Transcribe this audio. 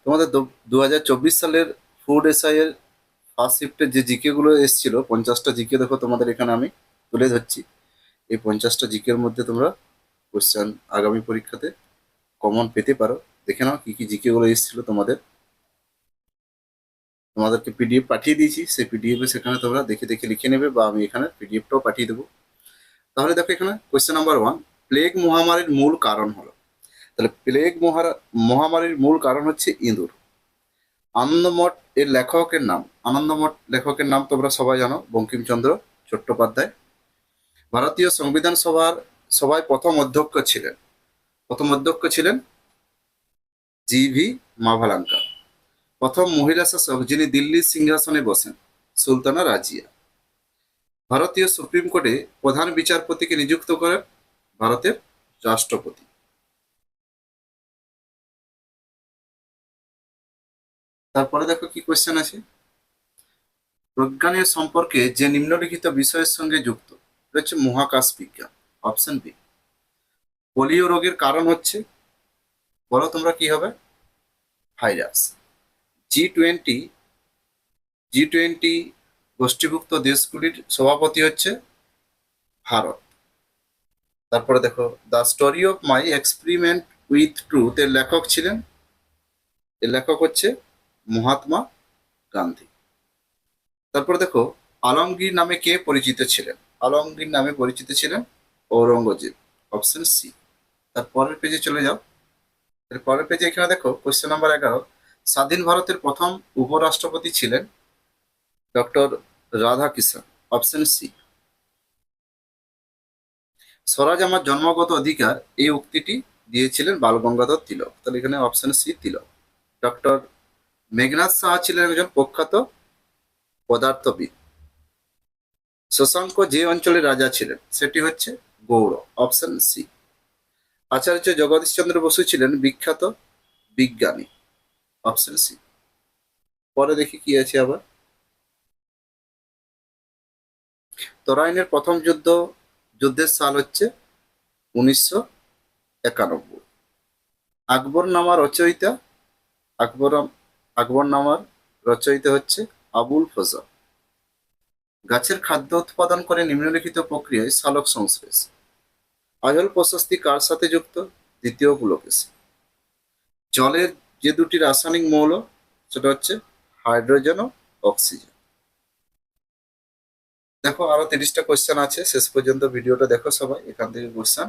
তোমাদের 2024 সালের food SI এর ফার্স্ট শিফটের যে জিকে গুলো এসেছিল, 50টা জিকে দেখো তোমাদের এখানে আমি তুলে ধরছি। এই 50টা জিকের মধ্যে তোমরা কোশ্চেন আগামী পরীক্ষাতে কমন পেতে পারো। দেখে নাও কি কি জিকে গুলো এসেছিল তোমাদের। তোমাদেরকে পিডিএফ পাঠিয়ে দিয়েছি, সেই পিডিএফ এ সেখানে তোমরা দেখে দেখে লিখে নেবে, বা আমি এখানে পিডিএফটাও পাঠিয়ে দেবো। তাহলে দেখো এখানে কোশ্চেন নাম্বার 1, প্লেগ মহামারীর মূল কারণ হলো। তাহলে প্লেগ মহামারীর মূল কারণ হচ্ছে ইঁদুর। আনন্দমঠ এর লেখকের নাম, আনন্দমঠ লেখকের নাম তোমরা সবাই জানো, বঙ্কিমচন্দ্র চট্টোপাধ্যায়। ভারতীয় সংবিধান সভায় প্রথম অধ্যক্ষ ছিলেন জিভি মাভালাঙ্কা। প্রথম মহিলা শাসক যিনি দিল্লির সিংহাসনে বসেন, সুলতানা রাজিয়া। ভারতীয় সুপ্রিম কোর্টে প্রধান বিচারপতিকে নিযুক্ত করেন ভারতের রাষ্ট্রপতি। তারপরে দেখো কি কোশ্চেন আছে। প্রজ্ঞানের সম্পর্কে যে নিম্নলিখিত বিষয়ের সঙ্গে যুক্ত, এটা হচ্ছে মহাকাশ বিজ্ঞান। Option B. পোলিও রোগের কারণ হচ্ছে, বলো তোমরা কি হবে? ভাইরাস। জি 20 জি 20 গোষ্ঠীভুক্ত দেশগুলির সভাপতি হচ্ছে ভারত। তারপরে দেখো, the story of my experiment with truth এর লেখক হচ্ছে মহাত্মা গান্ধী। তারপরে দেখো, আলমগীর নামে কে পরিচিত ছিলেন? আলমগীর নামে পরিচিত ছিলেন ঔরঙ্গজেব। Option C. তার পরের পেজে চলে যাও। এর পরের পেজে এখানে দেখো কোশ্চেন নাম্বার 11, স্বাধীন ভারতের প্রথম উপরাষ্ট্রপতি ছিলেন ডক্টর রাধাকৃষ্ণন। Option C. স্বরাজ আমার জন্মগত অধিকার, এই উক্তিটি দিয়েছিলেন বালগঙ্গাধর তিলক। তাহলে এখানে অপশন সি তিলক। ডক্টর মেঘনাদ সাহা ছিলেন একজন প্রখ্যাত পদার্থবিদ। শশাঙ্ক যে অঞ্চলের রাজা ছিলেন সেটি হচ্ছে গৌড়। Option C. আচার্য জগদীশ চন্দ্র বসু ছিলেন বিখ্যাত বিজ্ঞানী। Option C. পরে দেখি কি আছে আবার। তরাইনের প্রথম যুদ্ধের সাল হচ্ছে 1991। আকবর নামা রচয়িতা আকবর আকবর নামার রচয়িতা হচ্ছে আবুল ফজল। গাছের খাদ্য উৎপাদন করে নিম্নলিখিত প্রক্রিয়ায় সালোক সংশ্লেষ। আজল প্রশস্তি কার সাথে যুক্ত? দ্বিতীয় পুলকেশী। জলের যে দুটি রাসায়নিক মৌল, সেটা হচ্ছে হাইড্রোজেন ও অক্সিজেন। দেখো আরো 30টা কোশ্চেন আছে, শেষ পর্যন্ত ভিডিওটা দেখো সবাই, এখান থেকে কোশ্চেন